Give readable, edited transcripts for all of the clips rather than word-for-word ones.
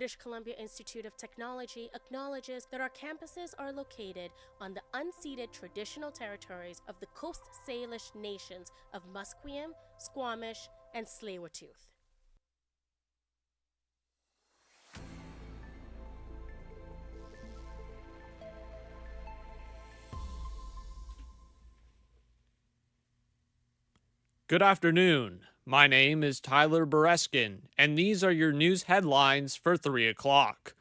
British Columbia Institute of Technology acknowledges that our campuses are located on the unceded traditional territories of the Coast Salish nations of Musqueam, Squamish, and Tsleil-Waututh. Good afternoon. My name is Tyler Bereskin, and these are your news headlines for 3 o'clock.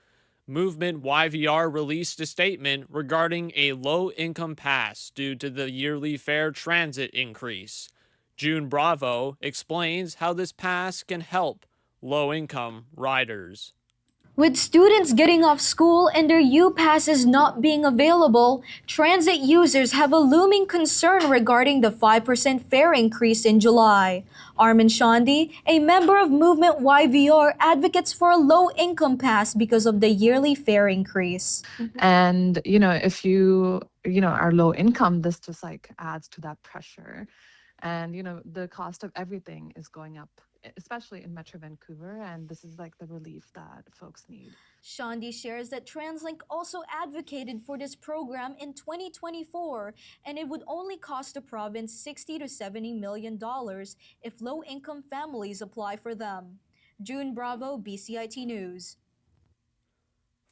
Movement YVR released a statement regarding a low-income pass due to the yearly fare transit increase. June Bravo explains how this pass can help low-income riders. With students getting off school and their U-passes not being available, transit users have a looming concern regarding the 5% fare increase in July. Armin Shandi, a member of Movement YVR, advocates for a low-income pass because of the yearly fare increase. And, if you are low income, this just adds to that pressure. And, the cost of everything is going up, especially in Metro Vancouver, and this is the relief that folks need. Shandi shares that TransLink also advocated for this program in 2024, and it would only cost the province $60 to $70 million if low-income families apply for them. June Bravo, BCIT News.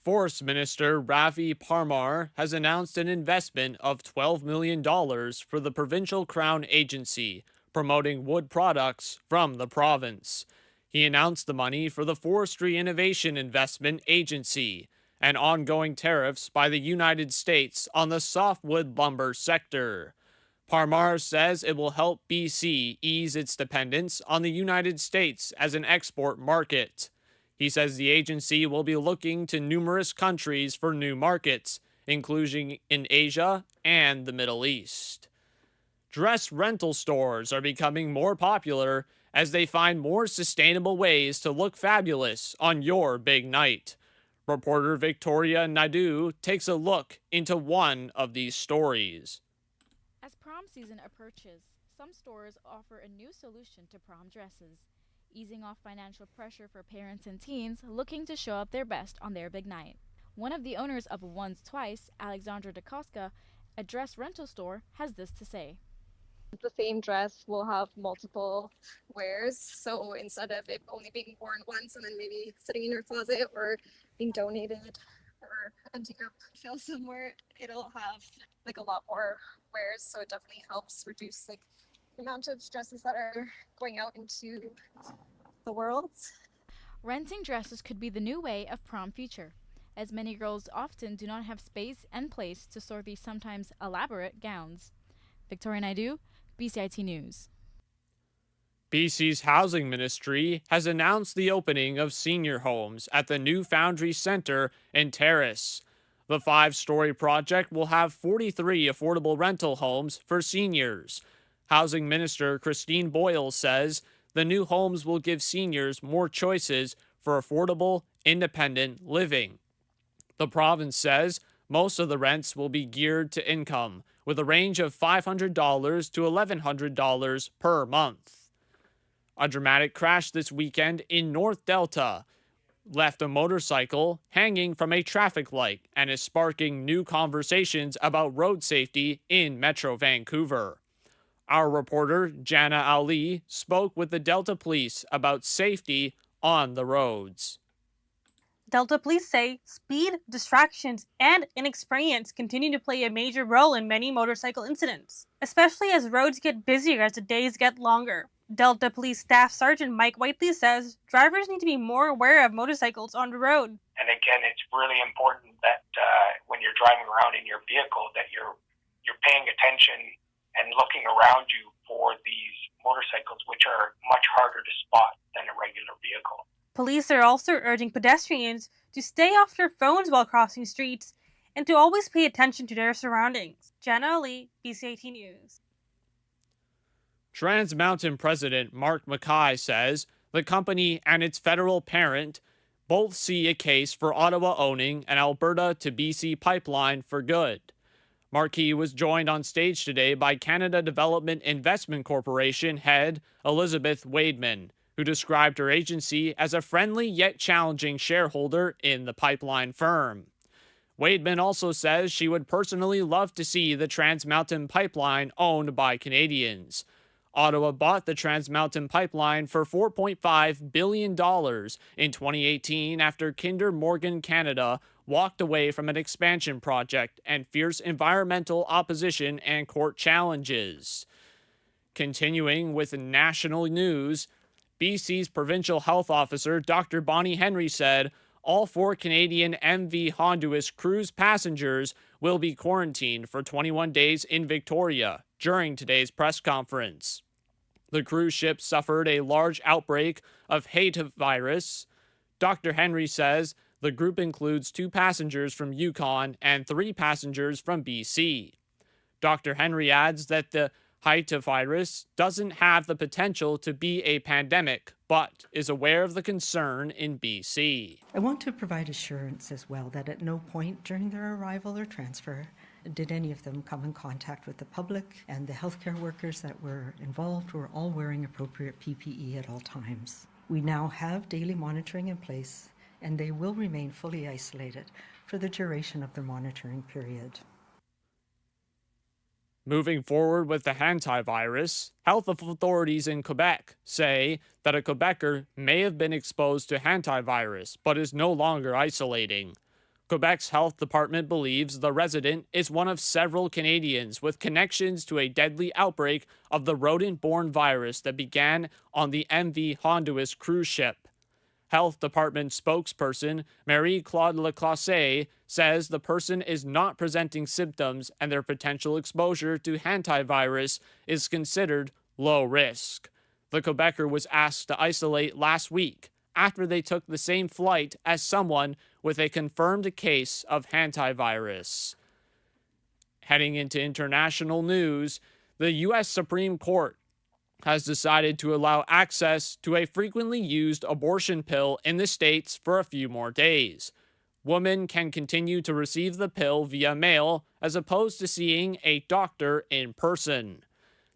Forest Minister Ravi Parmar has announced an investment of $12 million for the Provincial Crown Agency, promoting wood products from the province. He announced the money for the Forestry Innovation Investment Agency and ongoing tariffs by the United States on the softwood lumber sector. Parmar says it will help BC ease its dependence on the United States as an export market. He says the agency will be looking to numerous countries for new markets, including in Asia and the Middle East. Dress rental stores are becoming more popular as they find more sustainable ways to look fabulous on your big night. Reporter Victoria Naidu takes a look into one of these stories. As prom season approaches, some stores offer a new solution to prom dresses, easing off financial pressure for parents and teens looking to show up their best on their big night. One of the owners of Once Twice, Alexandra DeKoska, a dress rental store, has this to say. The same dress will have multiple wears, so instead of it only being worn once and then maybe sitting in your closet or being donated or ending up sale somewhere, it'll have a lot more wears, so it definitely helps reduce the amount of dresses that are going out into the world. Renting dresses could be the new way of prom future, as many girls often do not have space and place to store these sometimes elaborate gowns. Victoria Naidu, BCIT News. BC's Housing Ministry has announced the opening of senior homes at the new Foundry Center in Terrace. The 5-story project will have 43 affordable rental homes for seniors. Housing Minister Christine Boyle says the new homes will give seniors more choices for affordable, independent living. The province says most of the rents will be geared to income, with a range of $500 to $1,100 per month. A dramatic crash this weekend in North Delta left a motorcycle hanging from a traffic light and is sparking new conversations about road safety in Metro Vancouver. Our reporter, Jana Ali, spoke with the Delta Police about safety on the roads. Delta Police say speed, distractions, and inexperience continue to play a major role in many motorcycle incidents, especially as roads get busier as the days get longer. Delta Police Staff Sergeant Mike Whiteley says drivers need to be more aware of motorcycles on the road. And again, it's really important that when you're driving around in your vehicle that you're paying attention and looking around you for these motorcycles, which are much harder to spot than a regular vehicle. Police are also urging pedestrians to stay off their phones while crossing streets and to always pay attention to their surroundings. Jana Ali, BCIT News. Trans Mountain President Mark Mackay says the company and its federal parent both see a case for Ottawa owning an Alberta to BC pipeline for good. Markey was joined on stage today by Canada Development Investment Corporation head Elizabeth Wademan, who described her agency as a friendly yet challenging shareholder in the pipeline firm. Weidman also says she would personally love to see the Trans Mountain Pipeline owned by Canadians. Ottawa bought the Trans Mountain Pipeline for $4.5 billion in 2018 after Kinder Morgan Canada walked away from an expansion project and fierce environmental opposition and court challenges. Continuing with national news, BC's provincial health officer Dr. Bonnie Henry said all 4 Canadian MV Honduras cruise passengers will be quarantined for 21 days in Victoria during today's press conference. The cruise ship suffered a large outbreak of hantavirus. Dr. Henry says the group includes 2 passengers from Yukon and 3 passengers from BC. Dr. Henry adds that the hantavirus doesn't have the potential to be a pandemic, but is aware of the concern in BC. I want to provide assurance as well that at no point during their arrival or transfer did any of them come in contact with the public, and the healthcare workers that were involved were all wearing appropriate PPE at all times. We now have daily monitoring in place, and they will remain fully isolated for the duration of their monitoring period. Moving forward with the hantavirus, health authorities in Quebec say that a Quebecer may have been exposed to hantavirus, but is no longer isolating. Quebec's health department believes the resident is one of several Canadians with connections to a deadly outbreak of the rodent-borne virus that began on the MV Honduras cruise ship. Health Department spokesperson Marie-Claude Leclasse says the person is not presenting symptoms and their potential exposure to hantavirus is considered low risk. The Quebecer was asked to isolate last week after they took the same flight as someone with a confirmed case of hantavirus. Heading into international news, the U.S. Supreme Court has decided to allow access to a frequently used abortion pill in the states for a few more days. Women can continue to receive the pill via mail as opposed to seeing a doctor in person.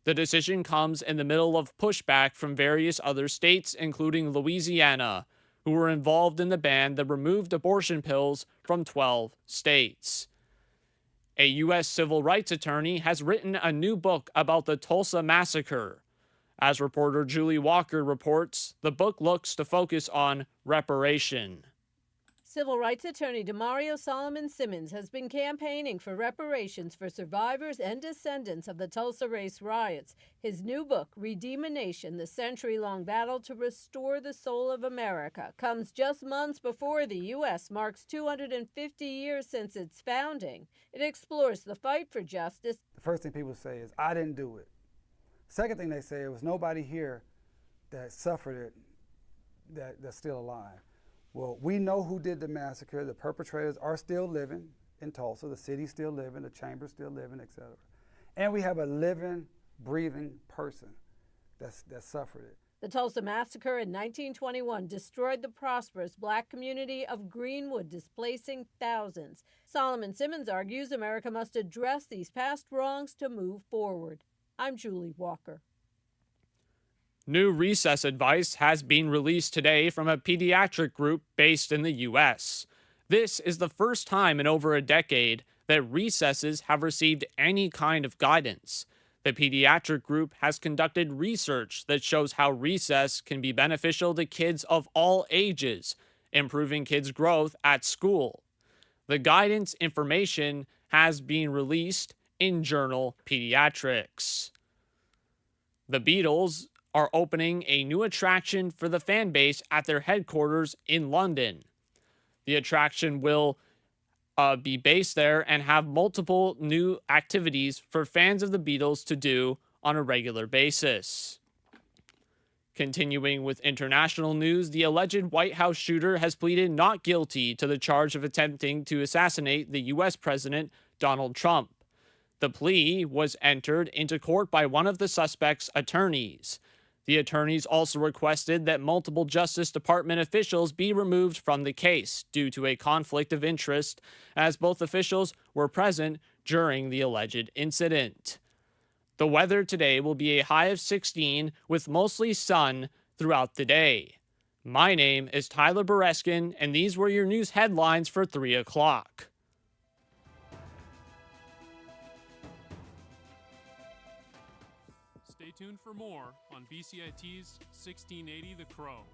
The decision comes in the middle of pushback from various other states, including Louisiana, who were involved in the ban that removed abortion pills from 12 states. A U.S. civil rights attorney has written a new book about the Tulsa Massacre. As reporter Julie Walker reports, the book looks to focus on reparation. Civil rights attorney Demario Solomon Simmons has been campaigning for reparations for survivors and descendants of the Tulsa race riots. His new book, Redeem a Nation, the century-long battle to restore the soul of America, comes just months before the U.S. marks 250 years since its founding. It explores the fight for justice. The first thing people say is, I didn't do it. Second thing they say, it was nobody here that suffered it that's still alive. Well, we know who did the massacre. The perpetrators are still living in Tulsa. The city's still living. The chamber's still living, etc. And we have a living, breathing person that suffered it. The Tulsa Massacre in 1921 destroyed the prosperous black community of Greenwood, displacing thousands. Solomon Simmons argues America must address these past wrongs to move forward. I'm Julie Walker. New recess advice has been released today from a pediatric group based in the U.S. This is the first time in over a decade that recesses have received any kind of guidance. The pediatric group has conducted research that shows how recess can be beneficial to kids of all ages, improving kids' growth at school. The guidance information has been released in Journal Pediatrics. The Beatles are opening a new attraction for the fan base at their headquarters in London. The attraction will be based there and have multiple new activities for fans of the Beatles to do on a regular basis. Continuing with international news, the alleged White House shooter has pleaded not guilty to the charge of attempting to assassinate the U.S. President Donald Trump. The plea was entered into court by one of the suspect's attorneys. The attorneys also requested that multiple Justice Department officials be removed from the case due to a conflict of interest, as both officials were present during the alleged incident. The weather today will be a high of 16 with mostly sun, throughout the day. My name is Tyler Bereskin, and these were your news headlines for 3 o'clock. Stay tuned for more on BCIT's 1680 The Crow.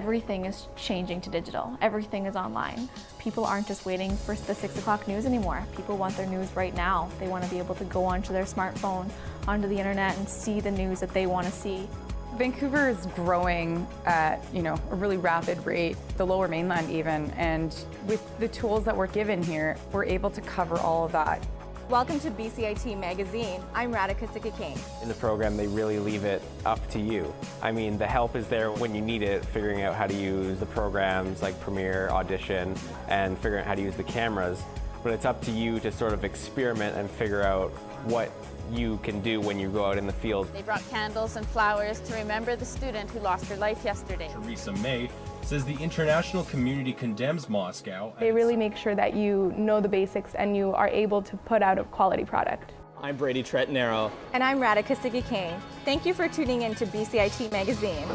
Everything is changing to digital. Everything is online. People aren't just waiting for the 6 o'clock news anymore. People want their news right now. They want to be able to go onto their smartphone, onto the internet, and see the news that they want to see. Vancouver is growing at, a really rapid rate, the Lower Mainland even, and with the tools that we're given here, we're able to cover all of that. Welcome to BCIT Magazine. I'm Radhika Sikakane. In the program, they really leave it up to you. I mean, the help is there when you need it, figuring out how to use the programs like Premiere, Audition, and figuring out how to use the cameras. But it's up to you to sort of experiment and figure out what you can do when you go out in the field. They brought candles and flowers to remember the student who lost her life yesterday. Teresa May says the international community condemns Moscow. They really make sure that you know the basics and you are able to put out a quality product. I'm Brady Tretnero. And I'm Radhika Sikakane. Thank you for tuning in to BCIT Magazine.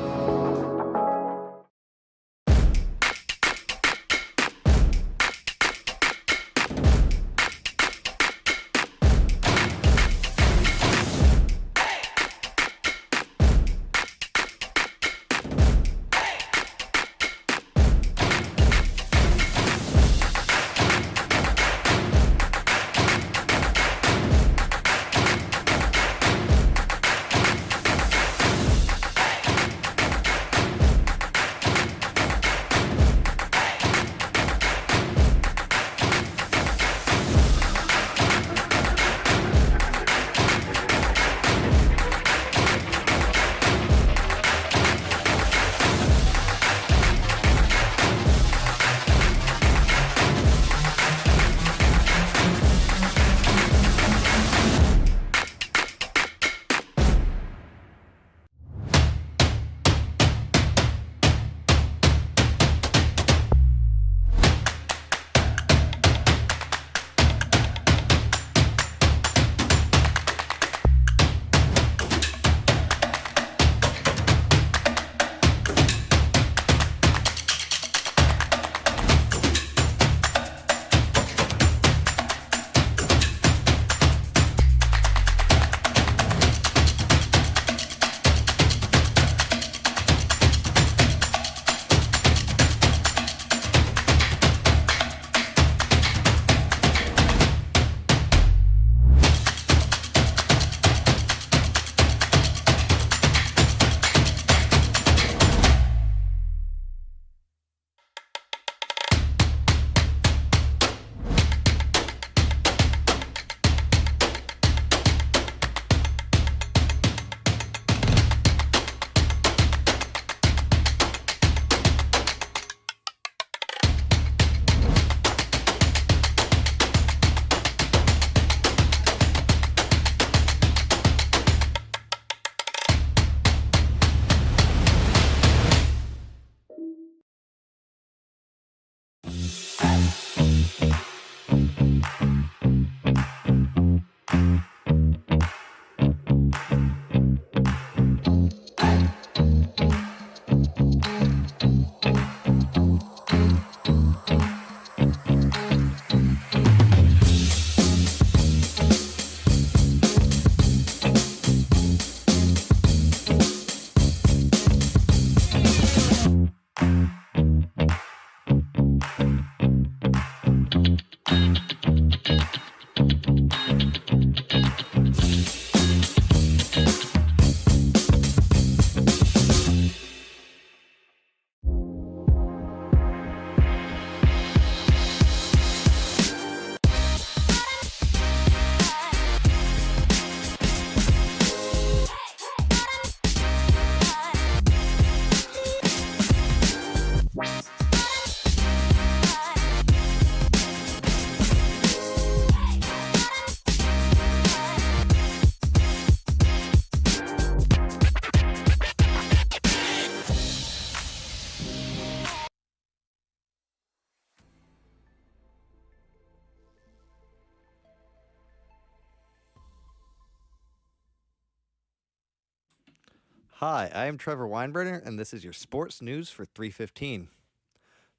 Hi, I am Trevor Weinbrenner, and this is your sports news for 3:15.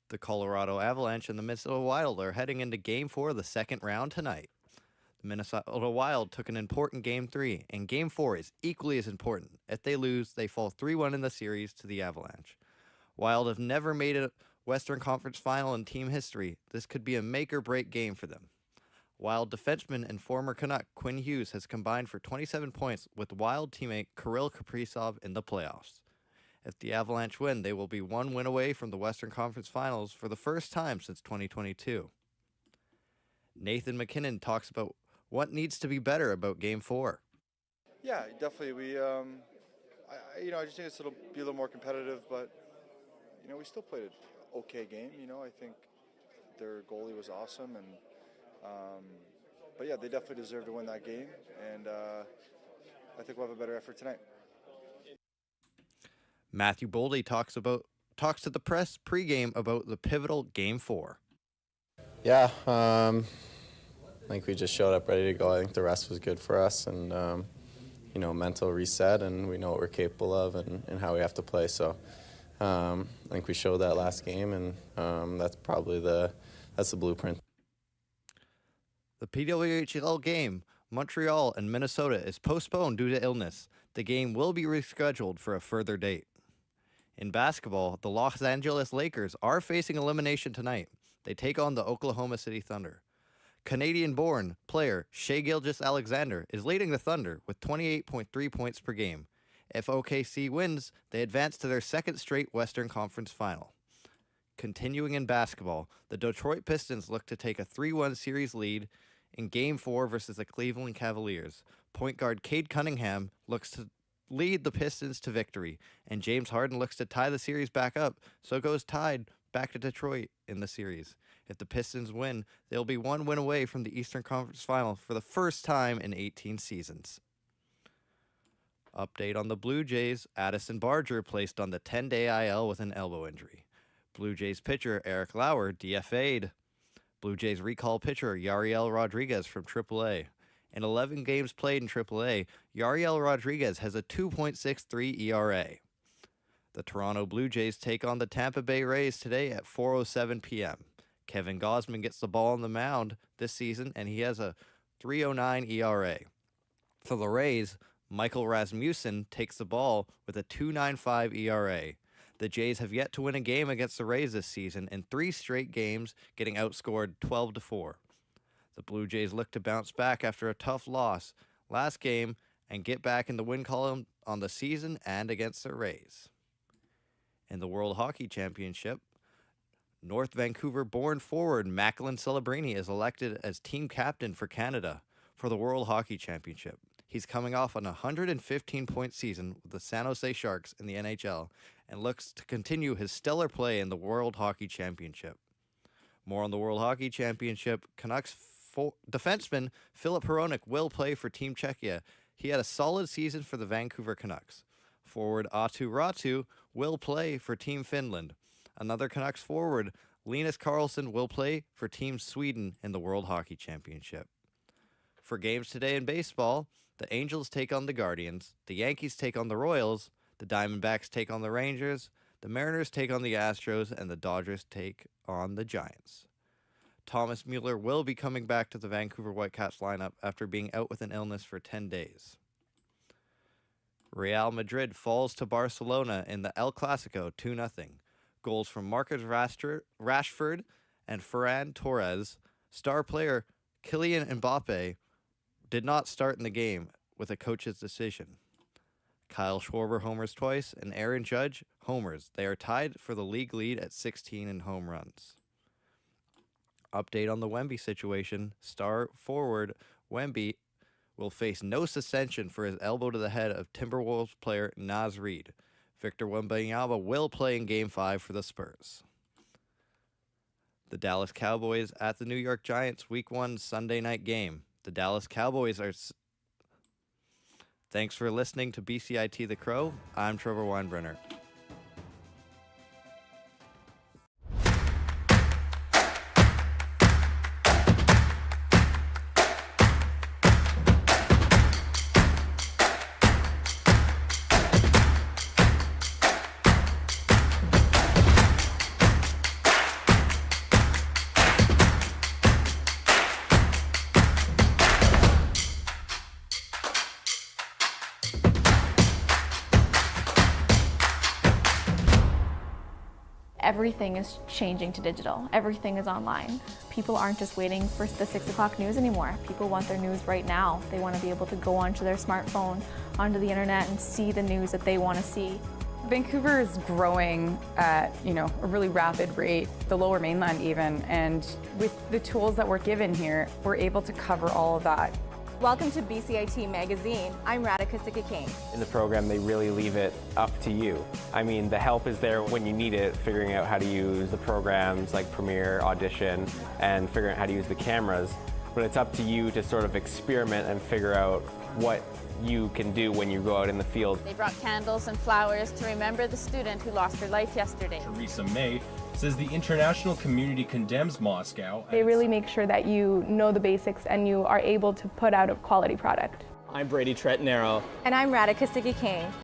The Colorado Avalanche and the Minnesota Wild are heading into Game 4 of the second round tonight. The Minnesota Wild took an important Game 3, and Game 4 is equally as important. If they lose, they fall 3-1 in the series to the Avalanche. Wild have never made a Western Conference final in team history. This could be a make-or-break game for them. Wild defenseman and former Canuck Quinn Hughes has combined for 27 points with Wild teammate Kirill Kaprizov in the playoffs. If the Avalanche win, they will be one win away from the Western Conference Finals for the first time since 2022. Nathan McKinnon talks about what needs to be better about Game 4. Yeah, definitely. I just think it'll be a little more competitive, but we still played an okay game. I think their goalie was awesome, and but yeah, they definitely deserve to win that game, and I think we'll have a better effort tonight. Matthew Boldy talks to the press pregame about the pivotal Game 4. Yeah, I think we just showed up ready to go. I think the rest was good for us, and mental reset, and we know what we're capable of and how we have to play. So I think we showed that last game, and that's probably that's the blueprint. The PWHL game, Montreal and Minnesota, is postponed due to illness. The game will be rescheduled for a further date. In basketball, the Los Angeles Lakers are facing elimination tonight. They take on the Oklahoma City Thunder. Canadian-born player Shai Gilgeous-Alexander is leading the Thunder with 28.3 points per game. If OKC wins, they advance to their second straight Western Conference final. Continuing in basketball, the Detroit Pistons look to take a 3-1 series lead in Game 4 versus the Cleveland Cavaliers. Point guard Cade Cunningham looks to lead the Pistons to victory, and James Harden looks to tie the series back up, so it goes tied back to Detroit in the series. If the Pistons win, they'll be one win away from the Eastern Conference Final for the first time in 18 seasons. Update on the Blue Jays, Addison Barger placed on the 10-day IL with an elbow injury. Blue Jays pitcher Eric Lauer DFA'd. Blue Jays recall pitcher Yariel Rodriguez from AAA. In 11 games played in AAA, Yariel Rodriguez has a 2.63 ERA. The Toronto Blue Jays take on the Tampa Bay Rays today at 4:07 p.m. Kevin Gausman gets the ball on the mound this season, and he has a 3.09 ERA. For the Rays, Michael Rasmussen takes the ball with a 2.95 ERA. The Jays have yet to win a game against the Rays this season in 3 straight games, getting outscored 12-4. The Blue Jays look to bounce back after a tough loss last game and get back in the win column on the season and against the Rays. In the World Hockey Championship, North Vancouver-born forward Macklin Celebrini is elected as team captain for Canada for the World Hockey Championship. He's coming off an 115-point season with the San Jose Sharks in the NHL and looks to continue his stellar play in the World Hockey Championship. More on the World Hockey Championship, Canucks defenseman Filip Hronek will play for Team Czechia. He had a solid season for the Vancouver Canucks. Forward Aatu Ratu will play for Team Finland. Another Canucks forward, Linus Karlsson, will play for Team Sweden in the World Hockey Championship. For games today in baseball, the Angels take on the Guardians, the Yankees take on the Royals, the Diamondbacks take on the Rangers, the Mariners take on the Astros, and the Dodgers take on the Giants. Thomas Mueller will be coming back to the Vancouver Whitecaps lineup after being out with an illness for 10 days. Real Madrid falls to Barcelona in the El Clasico 2-0. Goals from Marcus Rashford and Ferran Torres. Star player Kylian Mbappe did not start in the game with a coach's decision. Kyle Schwarber homers twice, and Aaron Judge homers. They are tied for the league lead at 16 in home runs. Update on the Wemby situation. Star forward Wemby will face no suspension for his elbow to the head of Timberwolves player Naz Reid. Victor Wembanyama will play in Game 5 for the Spurs. The Dallas Cowboys at the New York Giants Week 1 Sunday night game. The Dallas Cowboys are... Thanks for listening to BCIT The Crow. I'm Trevor Weinbrenner. everything is changing to digital. Everything is online. People aren't just waiting for the 6 o'clock news anymore. People want their news right now. They want to be able to go onto their smartphone, onto the internet, and see the news that they want to see. Vancouver is growing at, a really rapid rate, the Lower Mainland even, and with the tools that we're given here, we're able to cover all of that. Welcome to BCIT Magazine. I'm Radhika Sikka-King. In the program, they really leave it up to you. I mean, the help is there when you need it, figuring out how to use the programs like Premiere, Audition, and figuring out how to use the cameras. But it's up to you to sort of experiment and figure out what you can do when you go out in the field. They brought candles and flowers to remember the student who lost her life yesterday. Theresa May says the international community condemns Moscow. They really make sure that you know the basics and you are able to put out a quality product. I'm Brady Tretanero. And I'm Radhika Sikka-King.